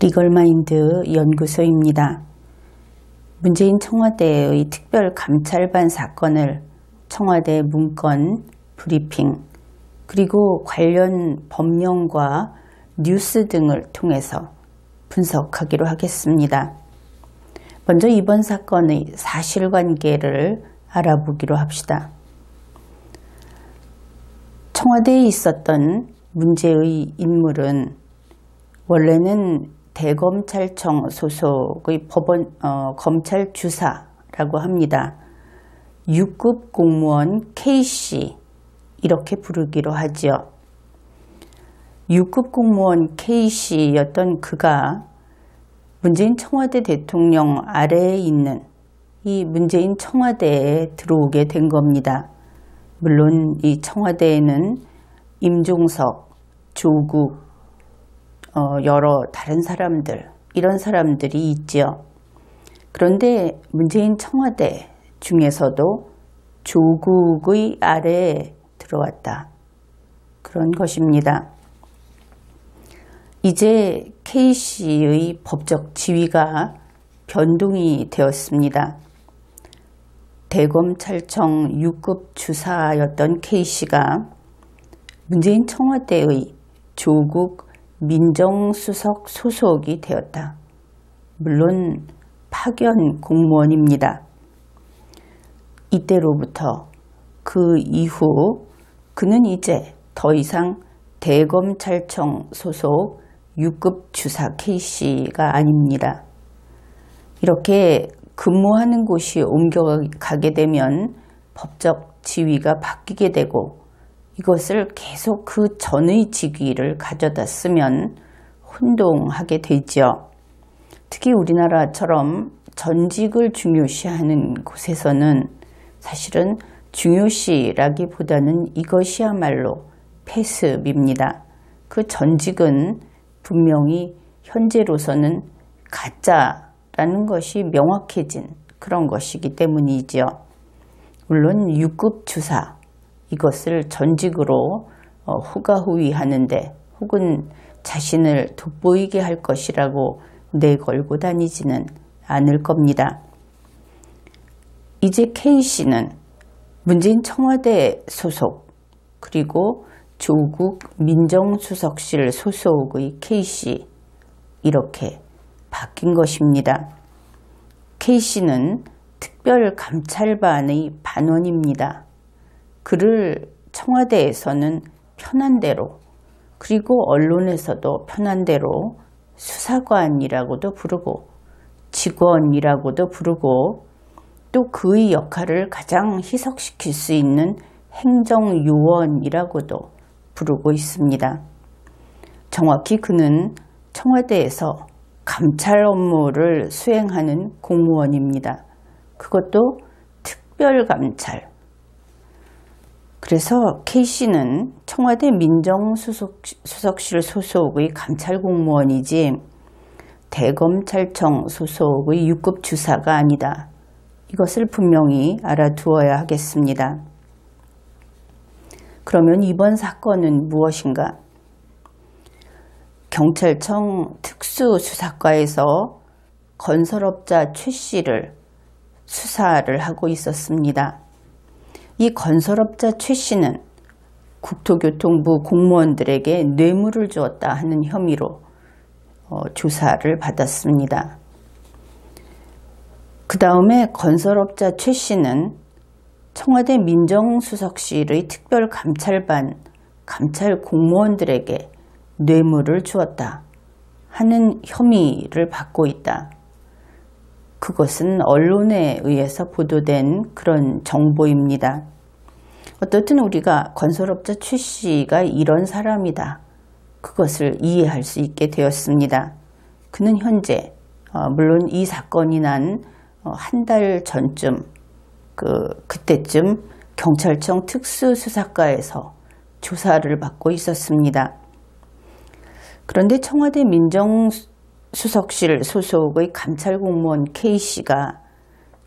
리걸마인드 연구소입니다. 문재인 청와대의 특별감찰반 사건을 청와대 문건, 브리핑, 그리고 관련 법령과 뉴스 등을 통해서 분석하기로 하겠습니다. 먼저 이번 사건의 사실관계를 알아보기로 합시다. 청와대에 있었던 문제의 인물은 원래는 대검찰청 소속의 검찰주사라고 합니다. 6급 공무원 K씨 이렇게 부르기로 하지요. 6급 공무원 K씨였던 그가 문재인 청와대 대통령 아래에 있는 이 문재인 청와대에 들어오게 된 겁니다. 물론 이 청와대에는 임종석, 조국, 여러 다른 사람들, 이런 사람들이 있지요. 그런데 문재인 청와대 중에서도 조국의 아래에 들어왔다. 그런 것입니다. 이제 K씨의 법적 지위가 변동이 되었습니다. 대검찰청 6급 주사였던 K씨가 문재인 청와대의 조국 민정수석 소속이 되었다. 물론 파견 공무원입니다. 이때로부터 그 이후 그는 이제 더 이상 대검찰청 소속 6급 주사 K씨가 아닙니다. 이렇게 근무하는 곳이 옮겨가게 되면 법적 지위가 바뀌게 되고 이것을 계속 그 전의 직위를 가져다 쓰면 혼동하게 되죠. 특히 우리나라처럼 전직을 중요시하는 곳에서는 사실은 중요시라기보다는 이것이야말로 폐습입니다. 그 전직은 분명히 현재로서는 가짜라는 것이 명확해진 그런 것이기 때문이지요. 물론 6급 주사 이것을 전직으로 후가후위하는데 혹은 자신을 돋보이게 할 것이라고 내걸고 다니지는 않을 겁니다. 이제 K씨는 문재인 청와대 소속 그리고 조국 민정수석실 소속의 K씨 이렇게 바뀐 것입니다. K씨는 특별감찰반의 반원입니다. 그를 청와대에서는 편한 대로 그리고 언론에서도 편한 대로 수사관이라고도 부르고 직원이라고도 부르고 또 그의 역할을 가장 희석시킬 수 있는 행정요원이라고도 부르고 있습니다. 정확히 그는 청와대에서 감찰 업무를 수행하는 공무원입니다. 그것도 특별감찰. 그래서 K씨는 청와대 민정수석실 소속의 감찰공무원이지 대검찰청 소속의 6급 주사가 아니다. 이것을 분명히 알아두어야 하겠습니다. 그러면 이번 사건은 무엇인가? 경찰청 특수수사과에서 건설업자 최씨를 수사를 하고 있었습니다. 이 건설업자 최씨는 국토교통부 공무원들에게 뇌물을 주었다 하는 혐의로 조사를 받았습니다. 그 다음에 건설업자 최씨는 청와대 민정수석실의 특별감찰반 감찰 공무원들에게 뇌물을 주었다 하는 혐의를 받고 있다. 그것은 언론에 의해서 보도된 그런 정보입니다. 어떻든 우리가 건설업자 최씨가 이런 사람이다. 그것을 이해할 수 있게 되었습니다. 그는 현재 물론 이 사건이 난 한 달 전쯤 그때쯤 경찰청 특수수사과에서 조사를 받고 있었습니다. 그런데 청와대 민정수석실 소속의 감찰공무원 K씨가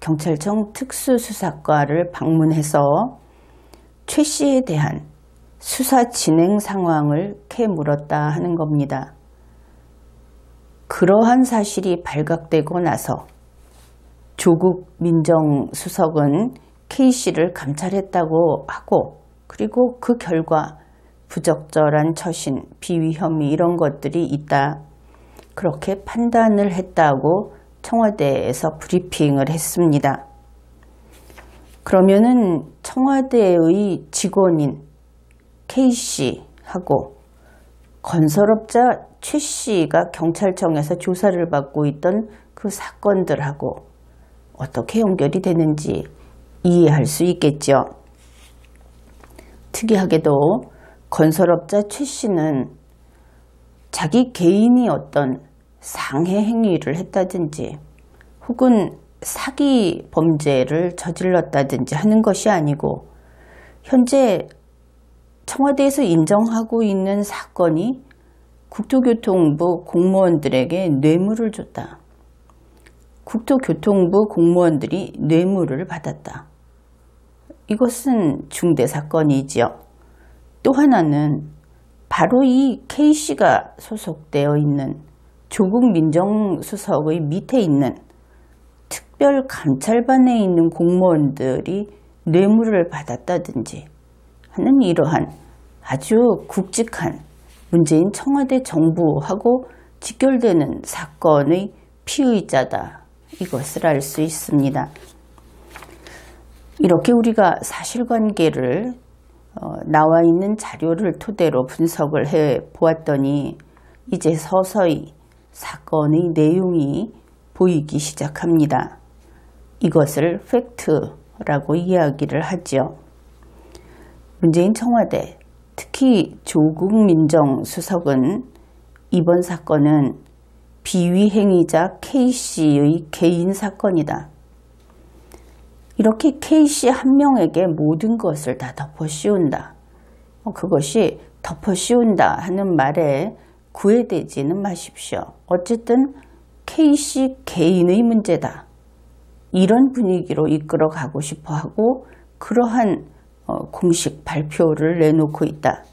경찰청 특수수사과를 방문해서 최 씨에 대한 수사 진행 상황을 캐물었다 하는 겁니다. 그러한 사실이 발각되고 나서 조국 민정수석은 K씨를 감찰했다고 하고, 그리고 그 결과 부적절한 처신, 비위 혐의 이런 것들이 있다, 그렇게 판단을 했다고 청와대에서 브리핑을 했습니다. 그러면은 청와대의 직원인 K씨하고 건설업자 최씨가 경찰청에서 조사를 받고 있던 그 사건들하고 어떻게 연결이 되는지 이해할 수 있겠죠. 특이하게도 건설업자 최씨는 자기 개인이 어떤 상해 행위를 했다든지 혹은 사기 범죄를 저질렀다든지 하는 것이 아니고, 현재 청와대에서 인정하고 있는 사건이 국토교통부 공무원들에게 뇌물을 줬다, 국토교통부 공무원들이 뇌물을 받았다, 이것은 중대 사건이지요. 또 하나는 바로 이 K씨가 소속되어 있는 조국 민정수석의 밑에 있는 특별감찰반에 있는 공무원들이 뇌물을 받았다든지 하는 이러한 아주 굵직한 문재인 청와대 정부하고 직결되는 사건의 피의자다, 이것을 알 수 있습니다. 이렇게 우리가 사실관계를 나와 있는 자료를 토대로 분석을 해 보았더니 이제 서서히 사건의 내용이 보이기 시작합니다. 이것을 팩트라고 이야기를 하죠. 문재인 청와대, 특히 조국 민정수석은 이번 사건은 비위 행위자 K씨의 개인 사건이다, 이렇게 K씨 한 명에게 모든 것을 다 덮어씌운다, 그것이 덮어씌운다 하는 말에 구애되지는 마십시오. 어쨌든 K씨 개인의 문제다, 이런 분위기로 이끌어 가고 싶어 하고 그러한 공식 발표를 내놓고 있다,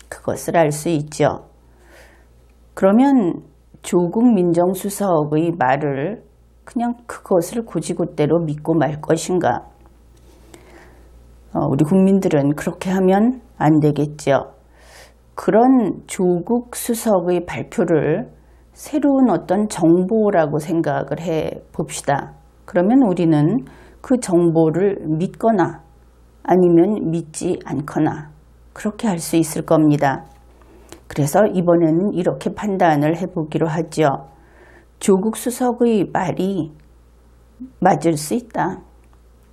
그것을 알 수 있죠. 그러면 조국 민정수석의 말을 그냥 그것을 곧이곧대로 믿고 말 것인가? 우리 국민들은 그렇게 하면 안 되겠죠. 그런 조국 수석의 발표를 새로운 어떤 정보라고 생각을 해 봅시다. 그러면 우리는 그 정보를 믿거나 아니면 믿지 않거나 그렇게 할 수 있을 겁니다. 그래서 이번에는 이렇게 판단을 해보기로 하죠. 조국 수석의 말이 맞을 수 있다,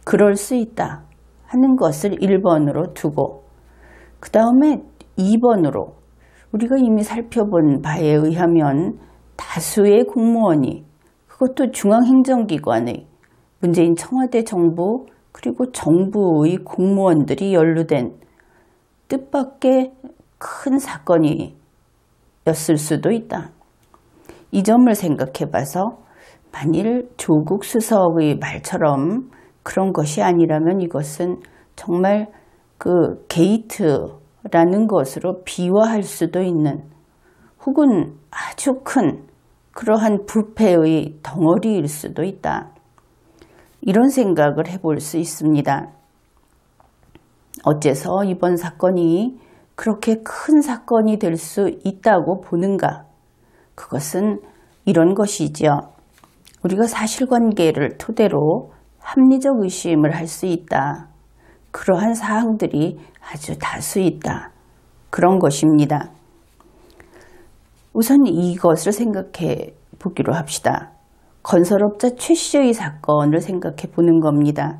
그럴 수 있다 하는 것을 1번으로 두고, 그 다음에 2번으로 우리가 이미 살펴본 바에 의하면 다수의 공무원이, 그것도 중앙행정기관의 문재인 청와대 정부 그리고 정부의 공무원들이 연루된 뜻밖의 큰 사건이었을 수도 있다. 이 점을 생각해 봐서 만일 조국 수석의 말처럼 그런 것이 아니라면 이것은 정말 그 게이트라는 것으로 비화할 수도 있는, 혹은 아주 큰 그러한 부패의 덩어리일 수도 있다, 이런 생각을 해볼 수 있습니다. 어째서 이번 사건이 그렇게 큰 사건이 될 수 있다고 보는가? 그것은 이런 것이지요. 우리가 사실관계를 토대로 합리적 의심을 할 수 있다, 그러한 사항들이 아주 다수 있다, 그런 것입니다. 우선 이것을 생각해 보기로 합시다. 건설업자 최씨의 사건을 생각해 보는 겁니다.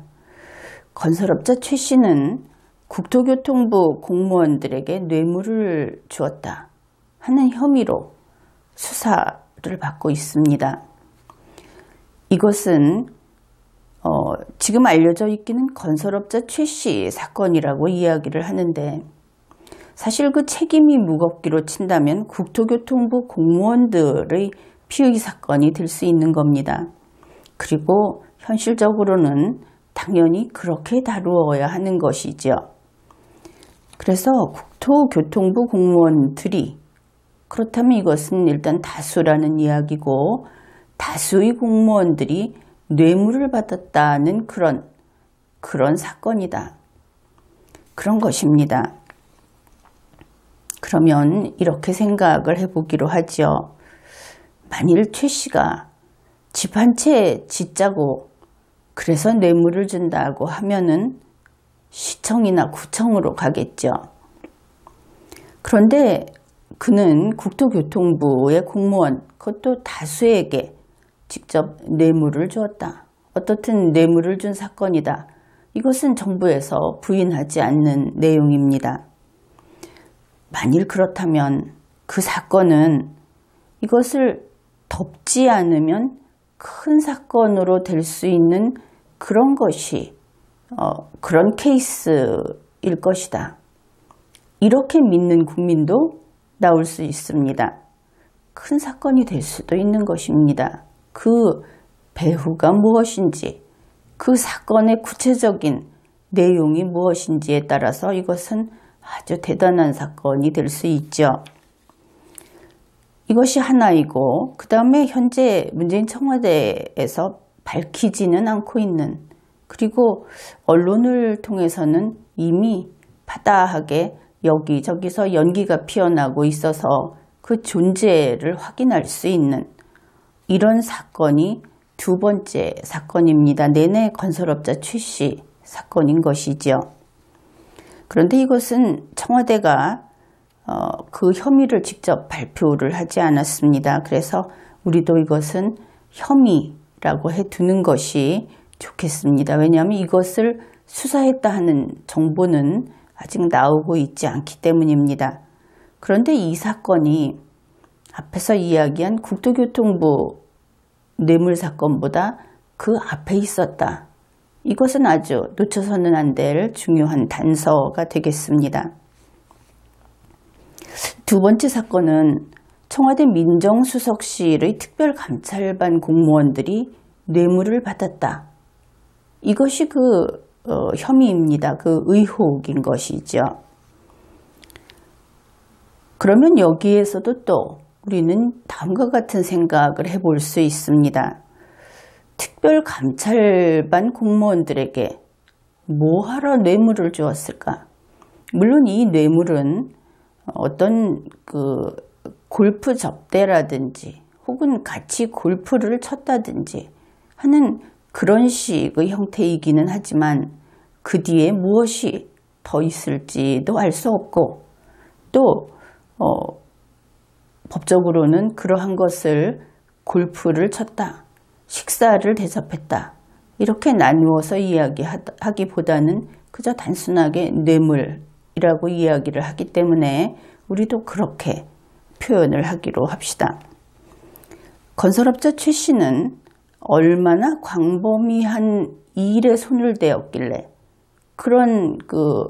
건설업자 최씨는 국토교통부 공무원들에게 뇌물을 주었다 하는 혐의로 수사를 받고 있습니다. 이것은 지금 알려져 있기는 건설업자 최씨 사건이라고 이야기를 하는데, 사실 그 책임이 무겁기로 친다면 국토교통부 공무원들의 피의 사건이 될 수 있는 겁니다. 그리고 현실적으로는 당연히 그렇게 다루어야 하는 것이죠. 그래서 국토교통부 공무원들이 그렇다면 이것은 일단 다수라는 이야기고 다수의 공무원들이 뇌물을 받았다는 그런 사건이다. 그런 것입니다. 그러면 이렇게 생각을 해보기로 하죠. 만일 최 씨가 집 한 채 짓자고 그래서 뇌물을 준다고 하면은 시청이나 구청으로 가겠죠. 그런데 그는 국토교통부의 공무원, 그것도 다수에게 직접 뇌물을 주었다. 어떻든 뇌물을 준 사건이다. 이것은 정부에서 부인하지 않는 내용입니다. 만일 그렇다면 그 사건은 이것을 덮지 않으면 큰 사건으로 될 수 있는 그런 것이 그런 케이스일 것이다. 이렇게 믿는 국민도 나올 수 있습니다. 큰 사건이 될 수도 있는 것입니다. 그 배후가 무엇인지, 그 사건의 구체적인 내용이 무엇인지에 따라서 이것은 아주 대단한 사건이 될 수 있죠. 이것이 하나이고, 그 다음에 현재 문재인 청와대에서 밝히지는 않고 있는, 그리고 언론을 통해서는 이미 파다하게 여기저기서 연기가 피어나고 있어서 그 존재를 확인할 수 있는 이런 사건이 두 번째 사건입니다. 내내 건설업자 최 씨 사건인 것이죠. 그런데 이것은 청와대가 그 혐의를 직접 발표를 하지 않았습니다. 그래서 우리도 이것은 혐의라고 해두는 것이 좋겠습니다. 왜냐하면 이것을 수사했다 하는 정보는 아직 나오고 있지 않기 때문입니다. 그런데 이 사건이 앞에서 이야기한 국토교통부 뇌물 사건보다 그 앞에 있었다. 이것은 아주 놓쳐서는 안 될 중요한 단서가 되겠습니다. 두 번째 사건은 청와대 민정수석실의 특별감찰반 공무원들이 뇌물을 받았다. 이것이 그 혐의입니다. 그 의혹인 것이죠. 그러면 여기에서도 또 우리는 다음과 같은 생각을 해볼 수 있습니다. 특별감찰반 공무원들에게 뭐하러 뇌물을 주었을까? 물론 이 뇌물은 어떤 그 골프 접대라든지 혹은 같이 골프를 쳤다든지 하는 그런 식의 형태이기는 하지만 그 뒤에 무엇이 더 있을지도 알 수 없고 또 법적으로는 그러한 것을 골프를 쳤다, 식사를 대접했다 이렇게 나누어서 이야기하기보다는 그저 단순하게 뇌물이라고 이야기를 하기 때문에 우리도 그렇게 표현을 하기로 합시다. 건설업자 최 씨는 얼마나 광범위한 일에 손을 대었길래 그런 그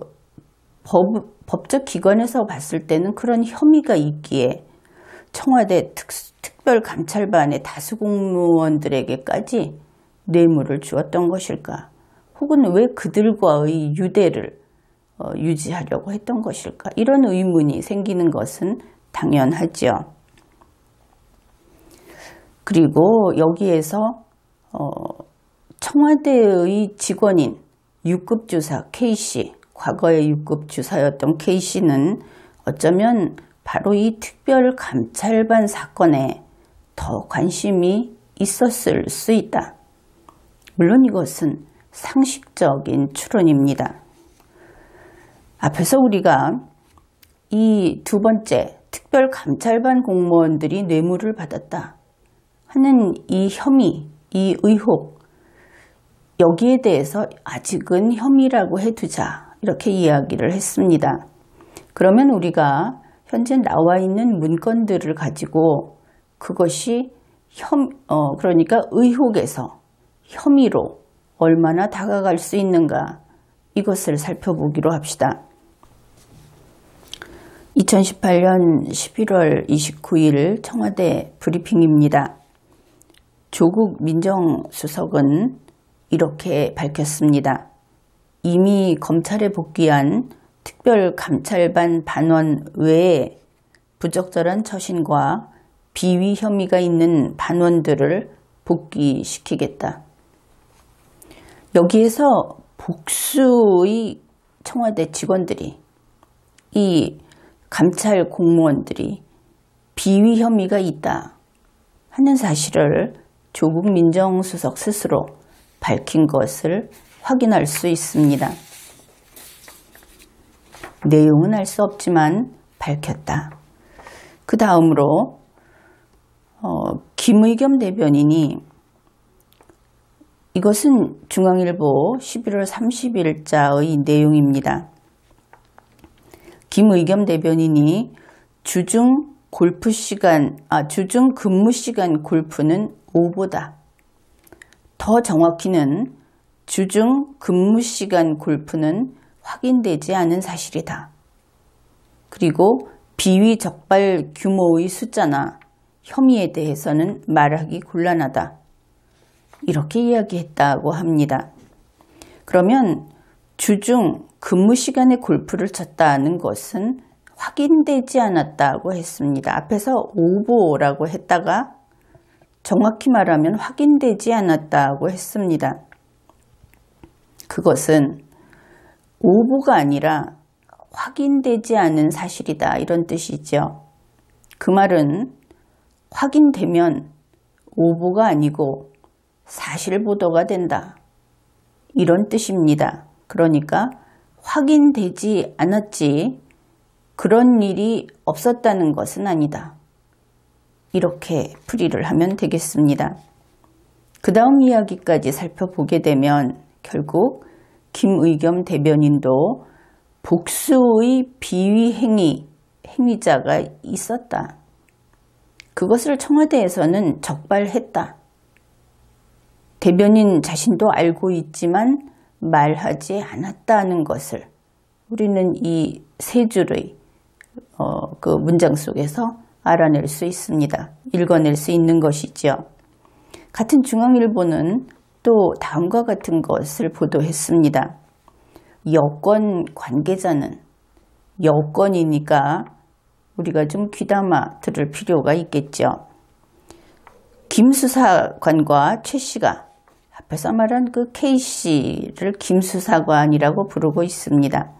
법적 기관에서 봤을 때는 그런 혐의가 있기에 청와대 특별감찰반의 다수 공무원들에게까지 뇌물을 주었던 것일까? 혹은 왜 그들과의 유대를 유지하려고 했던 것일까? 이런 의문이 생기는 것은 당연하죠. 그리고 여기에서 청와대의 직원인 6급 주사 K씨, 과거의 6급 주사였던 K씨는 어쩌면 바로 이 특별감찰반 사건에 더 관심이 있었을 수 있다. 물론 이것은 상식적인 추론입니다. 앞에서 우리가 이 두 번째 특별감찰반 공무원들이 뇌물을 받았다 하는 이 혐의, 이 의혹, 여기에 대해서 아직은 혐의라고 해두자 이렇게 이야기를 했습니다. 그러면 우리가 현재 나와 있는 문건들을 가지고 그것이 그러니까 의혹에서 혐의로 얼마나 다가갈 수 있는가 이것을 살펴보기로 합시다. 2018년 11월 29일 청와대 브리핑입니다. 조국 민정수석은 이렇게 밝혔습니다. 이미 검찰에 복귀한 특별감찰반 반원 외에 부적절한 처신과 비위 혐의가 있는 반원들을 복귀시키겠다. 여기에서 복수의 청와대 직원들이, 이 감찰 공무원들이 비위 혐의가 있다 하는 사실을 조국 민정수석 스스로 밝힌 것을 확인할 수 있습니다. 내용은 알 수 없지만 밝혔다. 그 다음으로 김의겸 대변인이, 이것은 중앙일보 11월 30일자의 내용입니다. 김의겸 대변인이 주중 근무 시간 골프는 오보다. 더 정확히는 주중 근무 시간 골프는 확인되지 않은 사실이다. 그리고 비위 적발 규모의 숫자나 혐의에 대해서는 말하기 곤란하다. 이렇게 이야기했다고 합니다. 그러면 주중 근무 시간에 골프를 쳤다는 것은 확인되지 않았다고 했습니다. 앞에서 오보라고 했다가 정확히 말하면 확인되지 않았다고 했습니다. 그것은 오보가 아니라 확인되지 않은 사실이다, 이런 뜻이죠. 그 말은 확인되면 오보가 아니고 사실 보도가 된다, 이런 뜻입니다. 그러니까 확인되지 않았지 그런 일이 없었다는 것은 아니다, 이렇게 풀이를 하면 되겠습니다. 그 다음 이야기까지 살펴보게 되면 결국 김의겸 대변인도 복수의 비위 행위자가 있었다. 그것을 청와대에서는 적발했다. 대변인 자신도 알고 있지만 말하지 않았다는 것을 우리는 이 세 줄의 그 문장 속에서 알아낼 수 있습니다. 읽어낼 수 있는 것이죠. 같은 중앙일보는 또 다음과 같은 것을 보도했습니다. 여권 관계자는, 여권이니까 우리가 좀 귀담아 들을 필요가 있겠죠. 김 수사관과 최 씨가, 앞에서 말한 그 K 씨를 김 수사관이라고 부르고 있습니다.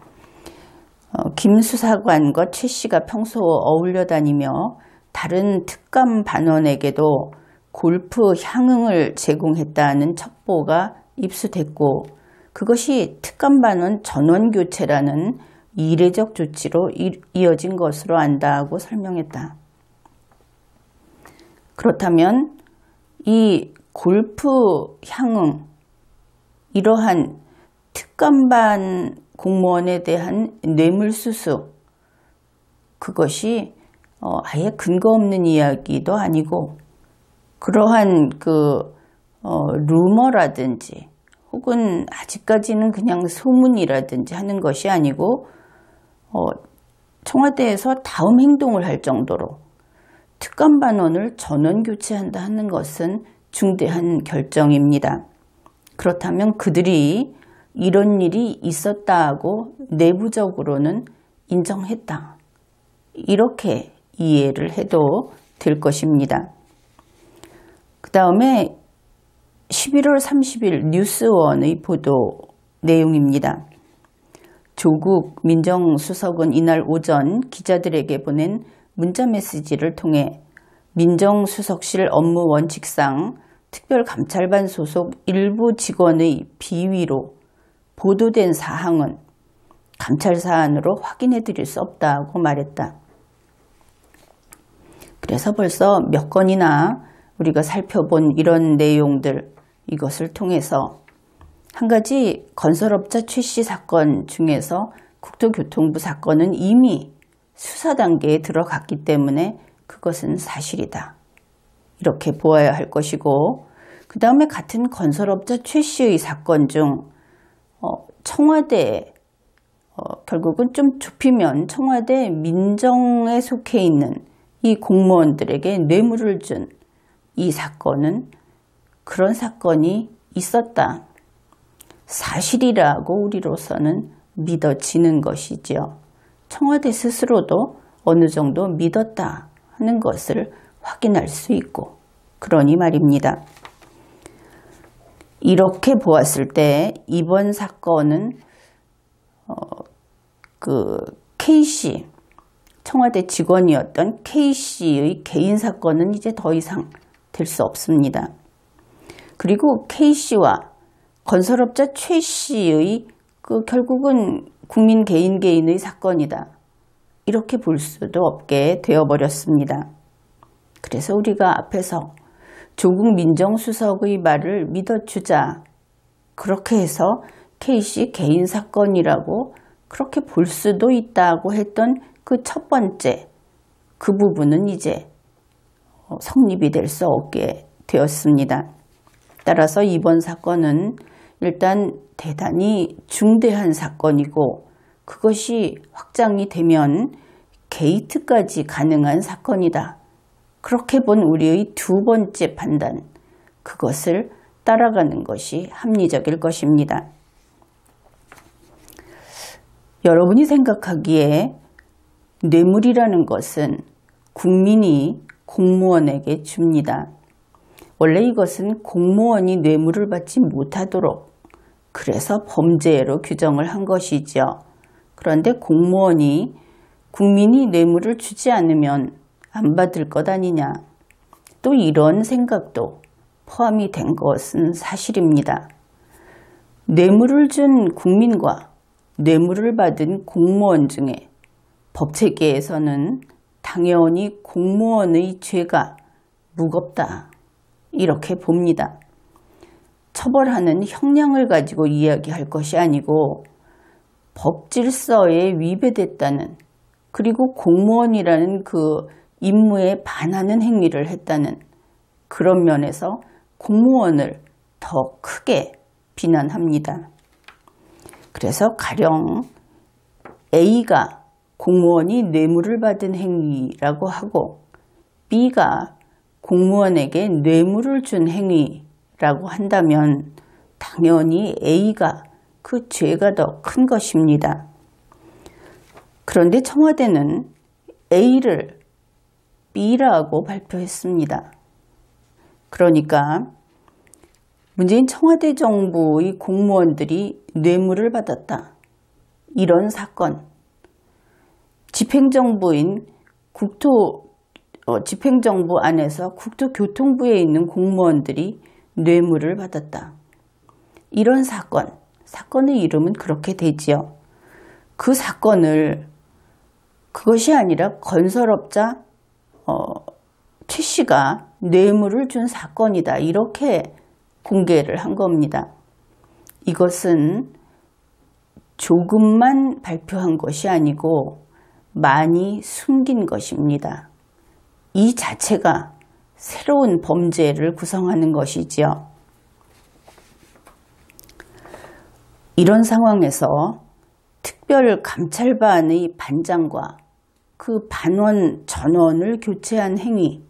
김 수사관과 최 씨가 평소 어울려 다니며 다른 특감 반원에게도 골프 향응을 제공했다는 첩보가 입수됐고, 그것이 특감 반원 전원 교체라는 이례적 조치로 이어진 것으로 안다고 설명했다. 그렇다면 이 골프 향응, 이러한 특감반 공무원에 대한 뇌물수수, 그것이 아예 근거 없는 이야기도 아니고 그러한 루머라든지 혹은 아직까지는 그냥 소문이라든지 하는 것이 아니고 청와대에서 다음 행동을 할 정도로 특감반원을 전원 교체한다 하는 것은 중대한 결정입니다. 그렇다면 그들이 이런 일이 있었다고 내부적으로는 인정했다, 이렇게 이해를 해도 될 것입니다. 그 다음에 11월 30일 뉴스원의 보도 내용입니다. 조국 민정수석은 이날 오전 기자들에게 보낸 문자메시지를 통해 민정수석실 업무 원칙상 특별감찰반 소속 일부 직원의 비위로 보도된 사항은 감찰 사안으로 확인해 드릴 수 없다고 말했다. 그래서 벌써 몇 건이나 우리가 살펴본 이런 내용들, 이것을 통해서 한 가지 건설업자 최 씨 사건 중에서 국토교통부 사건은 이미 수사 단계에 들어갔기 때문에 그것은 사실이다, 이렇게 보아야 할 것이고, 그 다음에 같은 건설업자 최 씨의 사건 중 청와대, 결국은 좀 좁히면 청와대 민정에 속해 있는 이 공무원들에게 뇌물을 준 이 사건은 그런 사건이 있었다, 사실이라고 우리로서는 믿어지는 것이죠. 청와대 스스로도 어느 정도 믿었다 하는 것을 확인할 수 있고, 그러니 말입니다. 이렇게 보았을 때 이번 사건은 K씨, 청와대 직원이었던 K씨의 개인 사건은 이제 더 이상 될 수 없습니다. 그리고 K씨와 건설업자 최씨의 결국은 국민 개인의 사건이다, 이렇게 볼 수도 없게 되어버렸습니다. 그래서 우리가 앞에서 조국 민정수석의 말을 믿어주자, 그렇게 해서 K씨 개인 사건이라고 그렇게 볼 수도 있다고 했던 그 첫 번째, 그 부분은 이제 성립이 될 수 없게 되었습니다. 따라서 이번 사건은 일단 대단히 중대한 사건이고, 그것이 확장이 되면 게이트까지 가능한 사건이다, 그렇게 본 우리의 두 번째 판단, 그것을 따라가는 것이 합리적일 것입니다. 여러분이 생각하기에 뇌물이라는 것은 국민이 공무원에게 줍니다. 원래 이것은 공무원이 뇌물을 받지 못하도록, 그래서 범죄로 규정을 한 것이죠. 그런데 공무원이 국민이 뇌물을 주지 않으면 안 받을 것 아니냐, 또 이런 생각도 포함이 된 것은 사실입니다. 뇌물을 준 국민과 뇌물을 받은 공무원 중에 법체계에서는 당연히 공무원의 죄가 무겁다, 이렇게 봅니다. 처벌하는 형량을 가지고 이야기할 것이 아니고 법 질서에 위배됐다는, 그리고 공무원이라는 그 임무에 반하는 행위를 했다는 그런 면에서 공무원을 더 크게 비난합니다. 그래서 가령 A가 공무원이 뇌물을 받은 행위라고 하고 B가 공무원에게 뇌물을 준 행위라고 한다면 당연히 A가 그 죄가 더 큰 것입니다. 그런데 청와대는 A를 B라고 발표했습니다. 그러니까 문재인 청와대 정부의 공무원들이 뇌물을 받았다, 이런 사건, 집행정부인 집행정부 안에서 국토교통부에 있는 공무원들이 뇌물을 받았다, 이런 사건의 이름은 그렇게 되지요. 그 사건을, 그것이 아니라 건설업자 최 씨가 뇌물을 준 사건이다, 이렇게 공개를 한 겁니다. 이것은 조금만 발표한 것이 아니고 많이 숨긴 것입니다. 이 자체가 새로운 범죄를 구성하는 것이지요. 이런 상황에서 특별감찰반의 반장과 그 반원 전원을 교체한 행위,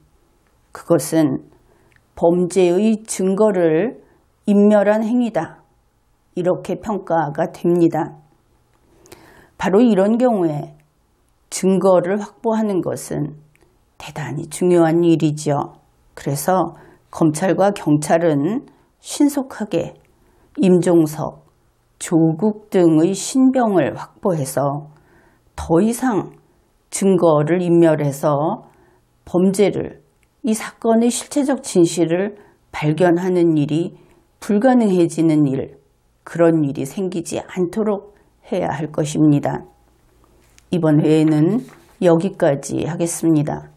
그것은 범죄의 증거를 인멸한 행위다, 이렇게 평가가 됩니다. 바로 이런 경우에 증거를 확보하는 것은 대단히 중요한 일이지요. 그래서 검찰과 경찰은 신속하게 임종석, 조국 등의 신병을 확보해서 더 이상 증거를 인멸해서 범죄를, 이 사건의 실체적 진실을 발견하는 일이 불가능해지는 일, 그런 일이 생기지 않도록 해야 할 것입니다. 이번 회에는 여기까지 하겠습니다.